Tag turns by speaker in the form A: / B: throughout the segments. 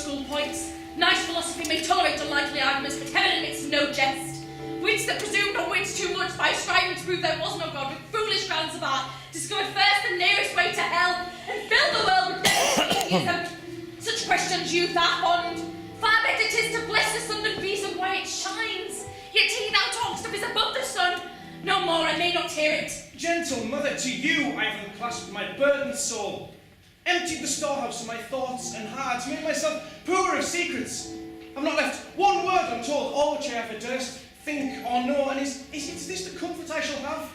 A: school points. Nice philosophy may tolerate unlikely arguments, but heaven admits no jest. Wits that presumed on wits too much by striving to prove there was no God with foolish grounds of art, discovered first the nearest way to hell, and filled the world with atheism. Such questions youth are fond. Far better 'tis to bless the sun than reason why it shines. Yet he thou talk'st of is above the sun. No more, I may not hear it.
B: Gentle mother, to you I've unclasped my burdened soul, emptied the storehouse of my thoughts and heart, made myself poor of secrets. I've not left one word untold, all which I ever durst think or know, and is this the comfort I shall have?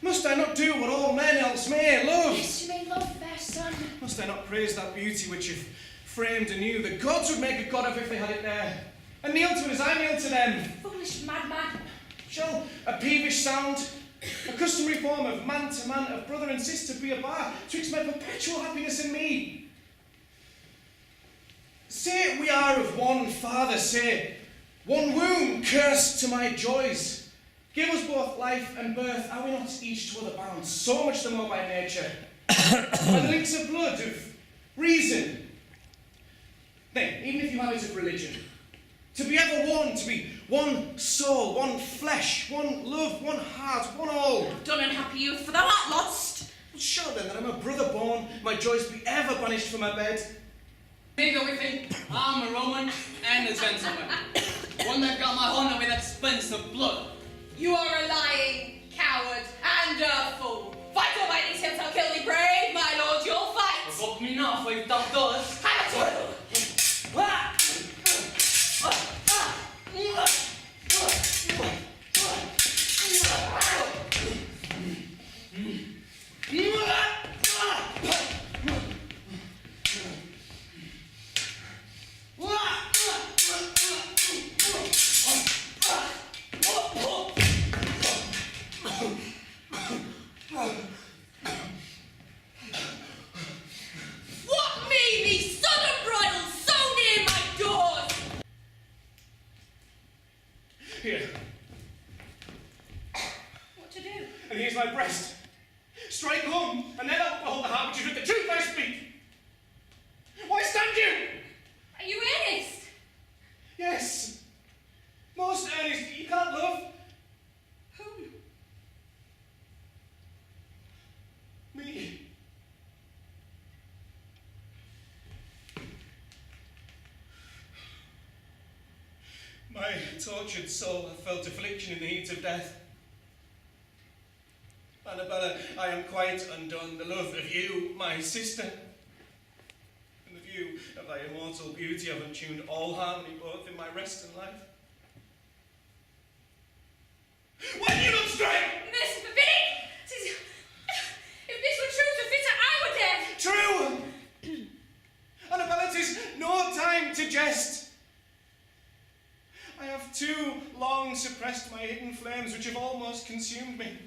B: Must I not do what all men else may, love?
A: Yes, you may love, fair son.
B: Must I not praise that beauty which you've framed anew? The gods would make a god of if they had it there, and kneel to it as I kneel to them.
A: Foolish madman.
B: Shall a peevish sound, a customary form of man to man, of brother and sister, be a bar twixt my perpetual happiness and me? Say we are of one father, say, one womb, cursed to my joys. Give us both life and birth, are we not each to other bound, so much the more by nature, by the links of blood, of reason? Nay, even if you have it of religion, to be ever one, to be one soul, one flesh, one love, one heart, one all.
A: Done unhappy youth, for thou art lost.
B: Well, show then that I'm a brother born, my joys be ever banished from my bed.
C: Bigger with it, I'm a Roman and a gentleman. One that got my honour with expense of blood.
A: You are a lying coward and a fool. Fight all by these hips, I'll kill thee brave, my lord, you'll fight.
C: Provoke me not, for if thou dost,
A: Have a twirl. What made me sudden bridle so near my doors?
B: Here,
A: What to do?
B: and here's my breast. Strike home, and then I'll behold the heart which is with the truth I speak. Why stand you?
A: Are you earnest?
B: Yes, most earnest. You can't love
A: Whom?
B: me. My tortured soul hath felt affliction in the heat of death. Annabella, I am quite undone. The love of you, my sister, and the view of thy immortal beauty have untuned all harmony both in my rest and life. Why do you not strike?
A: Mercy forbid it! If this were true to fitter, I were dead.
B: True! Annabella, 'tis no time to jest. I have too long suppressed my hidden flames which have almost consumed me.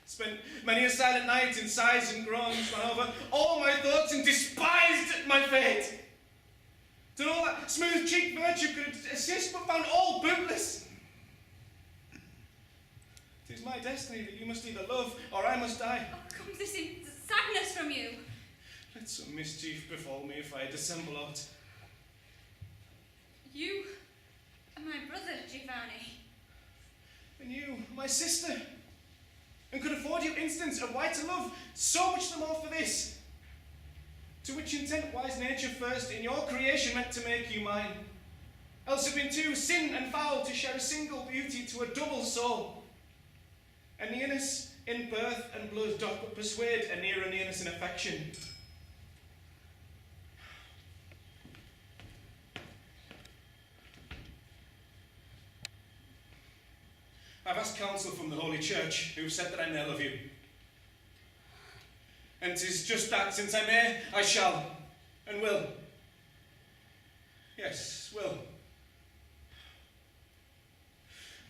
B: Spent many a silent night in sighs and groans, ran over all my thoughts and despised my fate. Done all that smooth-cheeked virtue could assist, but found all bootless. 'Tis my destiny that you must either love or I must die.
A: Oh, comes this in sadness from you?
B: Let some mischief befall me if I dissemble aught.
A: You are my brother, Giovanni.
B: And you, my sister, and could afford you instance of why to love, so much the more for this. To which intent wise nature first in your creation meant to make you mine. Else have been too sin and foul to share a single beauty to a double soul. A nearness in birth and blood doth but persuade a nearer nearness in affection. I've asked counsel from the Holy Church, who said that I may love you. And 'tis just that, since I may, I shall, and will. Yes, will.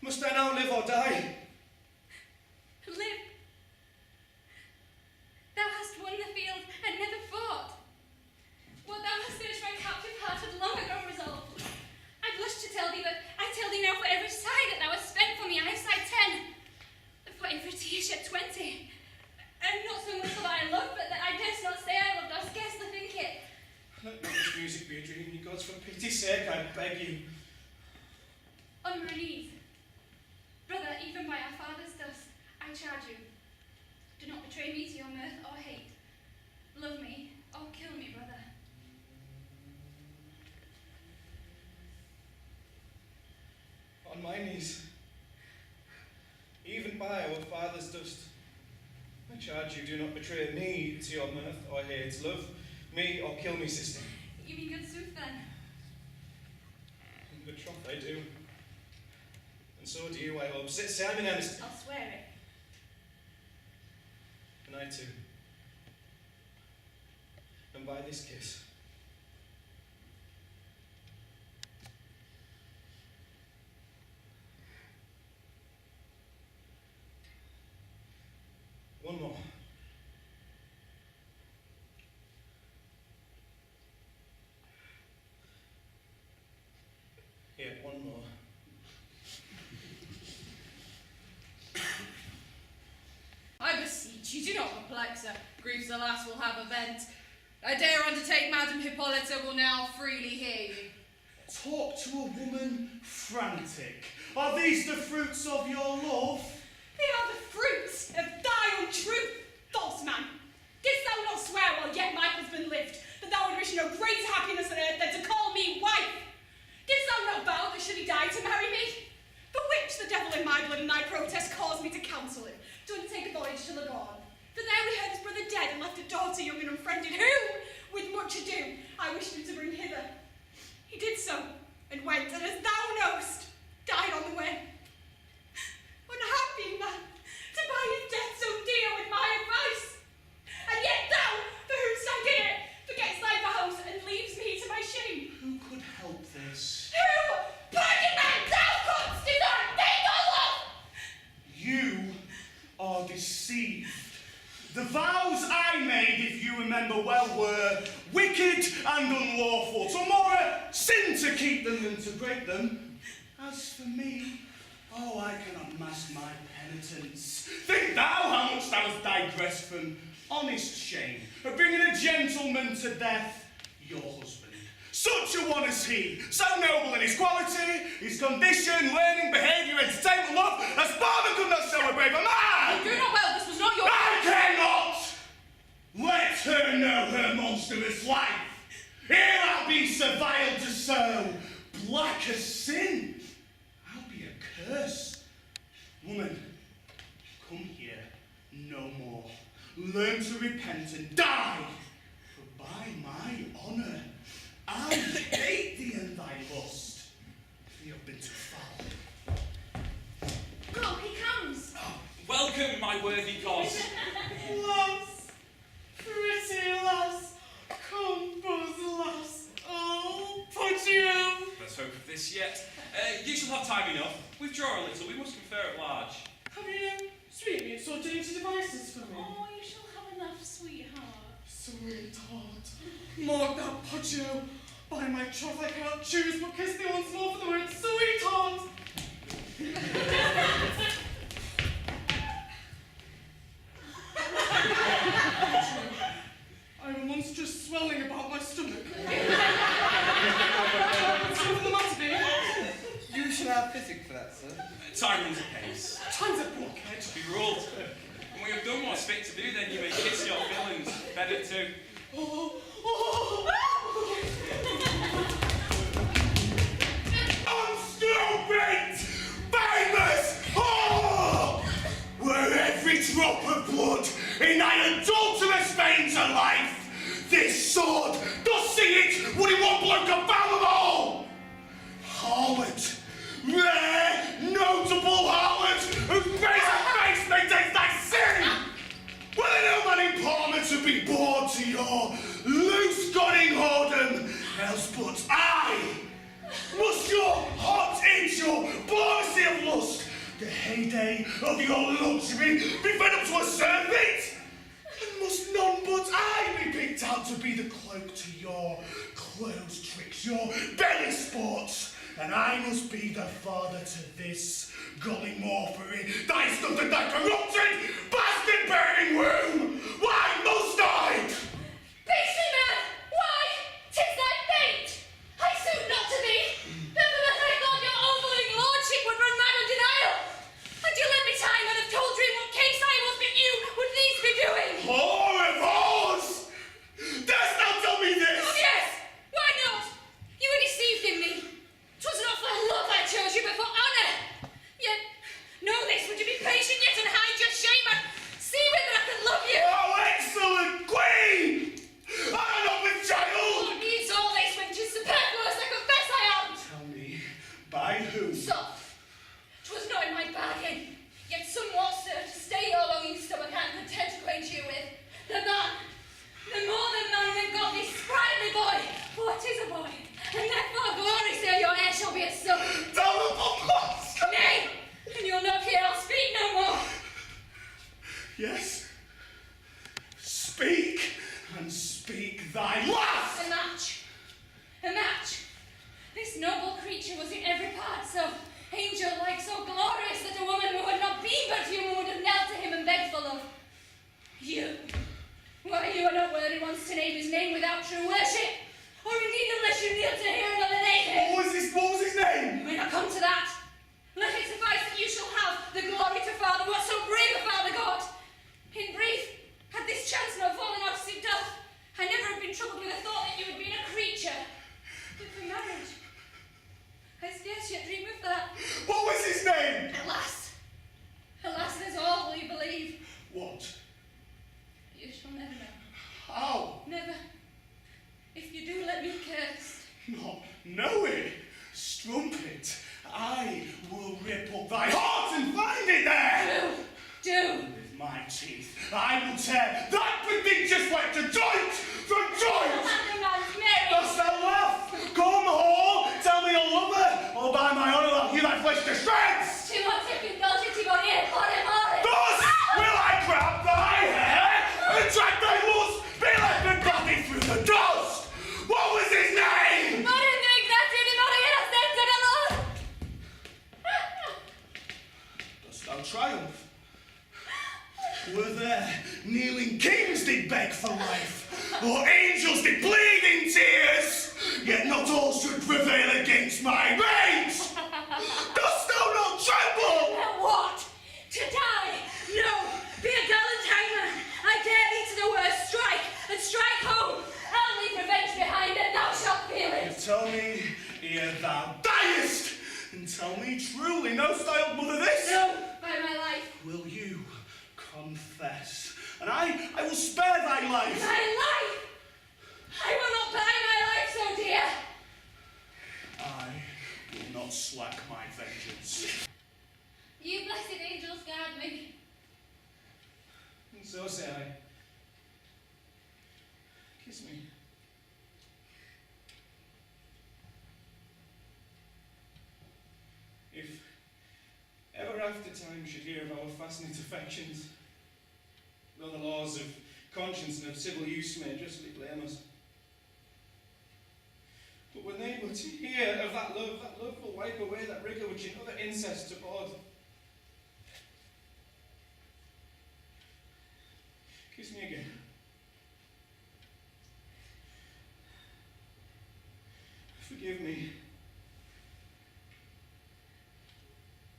B: Must I now live or die?
A: Live. Thou hast won the field and never fought. What thou hast finished my captive heart had long ago resolved. I blush to tell thee, but I tell thee now for every sigh that thou hast spent for me, I have sighed 10. For every tear shed 20. And not so much that I love, but that I durst not say I loved, or scarcely think it.
B: Let not this music be words, for pity's sake, I beg you.
A: On my knees. Brother, even by our father's dust, I charge you. Do not betray me to your mirth or hate. Love me or kill me, brother.
B: On my knees, even by our father's dust, I charge you, do not betray me to your mirth or hate. Love me or kill me, sister.
A: You mean good sooth, then?
B: In good troth I do. And so do you, I hope. Say I'm in earnest.
A: I'll swear it.
B: And I too. And by this kiss, one more. Here, one more.
A: I beseech you, do not perplex her. Griefs, alas, will have a vent. I dare undertake, Madam Hippolyta will now freely hear you.
D: Talk to a woman frantic. Are these the fruits of your love?
E: They are the fruits of thy untruth, false man. Didst thou not swear while yet my husband lived, that thou would wish no greater happiness on earth than to call me wife? Didst thou not vow that should he die to marry me? For which the devil in my blood and thy protest caused me to counsel him, to undertake a voyage to Lagorn. For there we heard his brother dead and left a daughter young and unfriended, who, with much ado, I wished him to bring hither. He did so, and went, and as thou knowest, died on the way. Unhappy man, to buy his death so dear with my advice. And yet thou, for whom stand in it, forgets thy vows and leaves me to my shame.
D: Who could help this?
E: Who, pardon man, thou couldst desert thee, O love!
D: You are deceived. The vows I made, if you remember well, were wicked and unlawful. To more sin to keep them than to break them. As for me, oh, I cannot mask my penitence. Think thou how much thou hast digressed from honest shame, of bringing a gentleman to death, your husband. Such a one as he, so noble in his quality, his condition, learning, behaviour, entertainment, love, as father could not show a braver man!
A: You do not well, this was not your...
D: I cannot! Let her know her monstrous life. Here I'll be servile to so black as sin. I'll be a curse. Woman, come here no more. Learn to repent and die. For by my honour, I hate thee and thy lust. Thee have been too foul.
A: Go, he comes.
F: Welcome, my worthy cause.
D: Lass, pretty lass, compose lass, oh, put you.
F: Let's hope of this yet. You shall have time enough. Withdraw a little, we must confer at large.
D: Have you sweetmeats or dainty devices for me?
A: Oh, you shall have enough, sweetheart.
D: Sweetheart, mark that put you. By my troth, I cannot choose but kiss thee once more for the word sweetheart. I have a monstrous swelling about my stomach. What's over the matter, be?
C: You should have physic for that, sir.
F: Time runs apace.
D: Time's a blockhead.
F: Be ruled. When we have done what's fit to do, then you may kiss your villains. Better too.
D: Oh, oh. Unstupid! Famous! Oh! Were every drop of blood in thy adulterous veins of life, this sword, dost see it, would in one blow confound them all! Harlot! Rare, notable harlot, whose face and face may taste thy sin! Will an ill man in Parliament to be bored to your loose-gunning whoredom, else but I must your hot itch, your policy of lust, the heyday of your luxury, be fed up to a servant? And must none but I be picked out to be the cloak to your clothes tricks, your belly sports? And I must be the father to this gully morphery, thy stuffed and thy corrupted, bastard-bearing womb! Why must I?
A: Beastly man! Why? 'Tis thy fate! I
D: thy last!
A: A match. This noble creature was in every part so angel-like, so glorious that a woman who had not been but human would have knelt to him and begged for love. You. Why, you are not worthy once to name his name without true worship. Or indeed unless you kneel to hear another name him.
D: What was his name?
A: You may not come to that. Let it suffice that you shall have the glory to father what so brave a father got. In brief, had this chance not fallen out as it doth, I never have been troubled with the thought that you had been a creature. But for marriage, I scarce yet dream of that.
D: What was his name?
A: Alas, there's all you believe.
D: What?
A: You shall never know.
D: How?
A: Never. If you do, let me curse.
D: Not knowing. Strumpet, I will rip up thy heart and find it there.
A: Do.
D: With my teeth, I will tear that prodigious wet to joint from joint.
A: The man's married.
D: Dost thou laugh? Come, whore, tell me your lover, or by my honour I'll hew thy flesh to shreds.
A: Tu m'as fait indulgenti bon ear, more.
D: Thus will I grab thy hair and drag thy loose, beloved body through the dust. What was his name? Dost thou triumph? Were there kneeling kings did beg for life, or angels did bleed in tears, yet not all should prevail against my rage. Dost thou not tremble?
A: What? To die? No! Be a gallant hangman! I dare thee to the worst. Strike, and strike home! I'll leave revenge behind, and thou shalt feel it!
D: Tell me, ere thou diest, and tell me truly, no styled mother this?
A: No, by my life.
D: Will you confess? And I will spare thy life.
A: My life! I will not buy my life so dear!
D: I will not slack my vengeance.
A: You blessed angels guard me.
B: And so say I. Kiss me. If ever after time should hear of our fast-knit affections, though the laws of conscience and of civil use may justly blame us, but when they were to hear of that love will wipe away that rigour which in other incest abhorred. Kiss me again. Forgive me.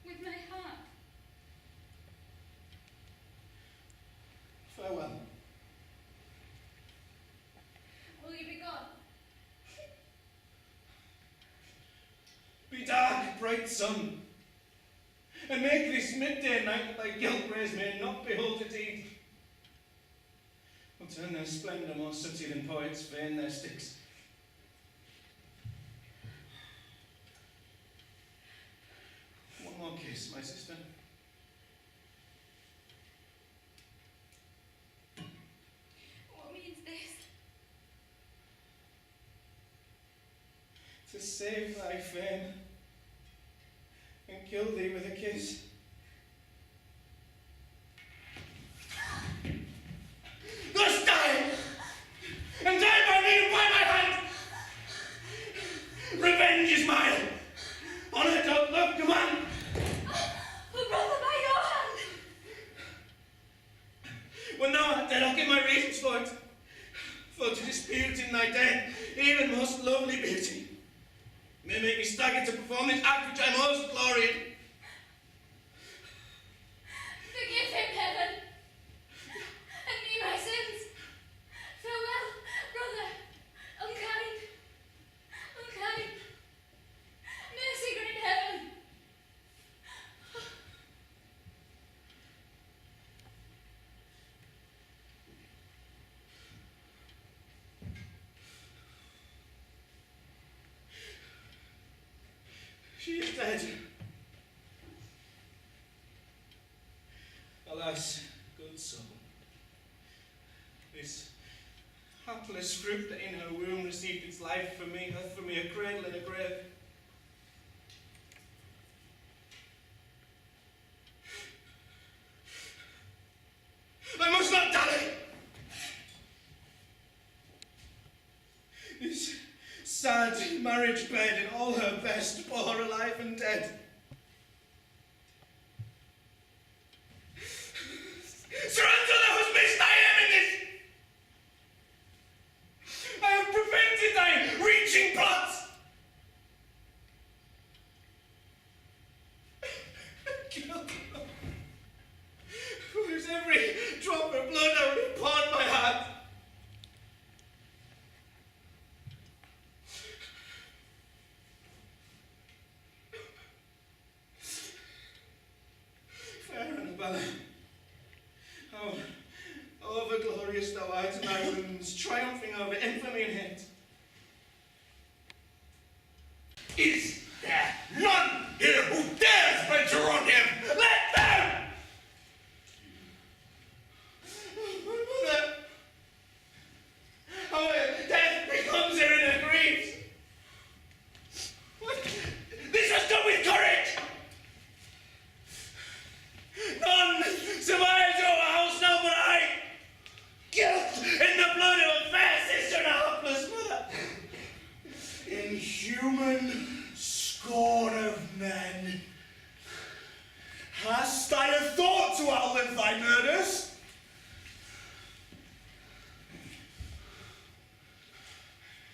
A: With my heart.
B: Farewell.
A: Will you be gone?
B: Be dark, bright sun, and make this midday night that thy guilt rays may not behold a deed. Or turn their splendour more sooty than poets feign their sticks. One more kiss, my sister.
A: What means this?
B: To save thy fame and kill thee with a kiss. Thus die! And die by me and by my hand! Revenge is mine! Honour, don't love, command!
A: Oh, brother, by your hand!
B: When thou art dead, I'll give my reasons for it. For to dispute in thy death, even most lovely beauty, may make me stagger to perform this act which I most glory in.
A: Forgive him, heaven, and me my sins. Farewell, brother, unkind. Mercy, great heaven.
B: She is dead. Alas, good soul, this hapless fruit that in her womb received its life for me, hath for me a cradle and a grave. I must not die! This sad marriage bed and all her best bore alive and dead.
D: Sir Angelo has missed thy eminence! I have prevented thy reaching plots!
B: For whose every drop of blood I would have poured my heart. Fair Annabella, how over-glorious thou art in thy wounds, triumphing over infamy and hate.
D: Is there none here who dares venture on him? Let them!
B: My mother! How death becomes her in her griefs!
D: What? This was done with courage!
B: None survives our house now but I! Guilt in the blood of a fair sister and a helpless mother!
D: Inhuman scorn of men. Hast thou a thought to outlive thy murders?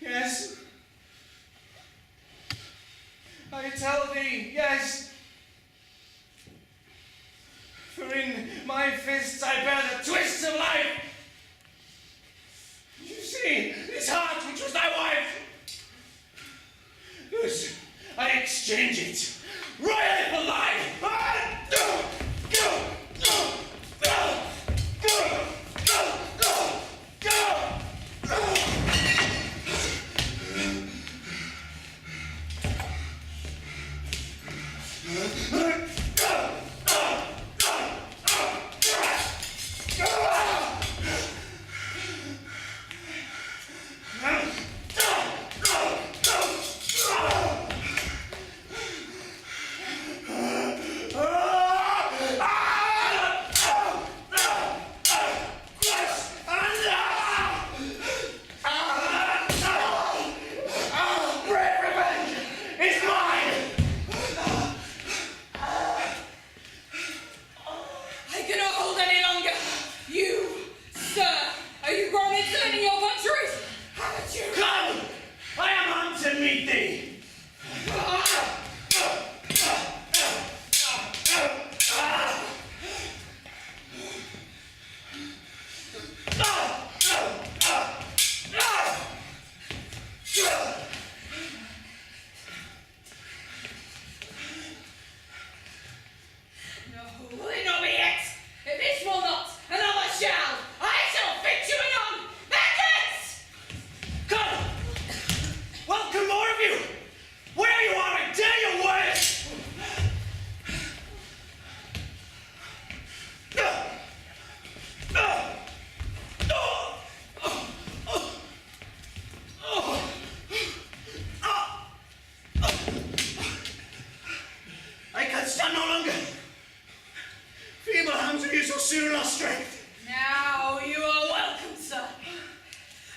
B: Yes. I tell thee, yes. For in my fists I bear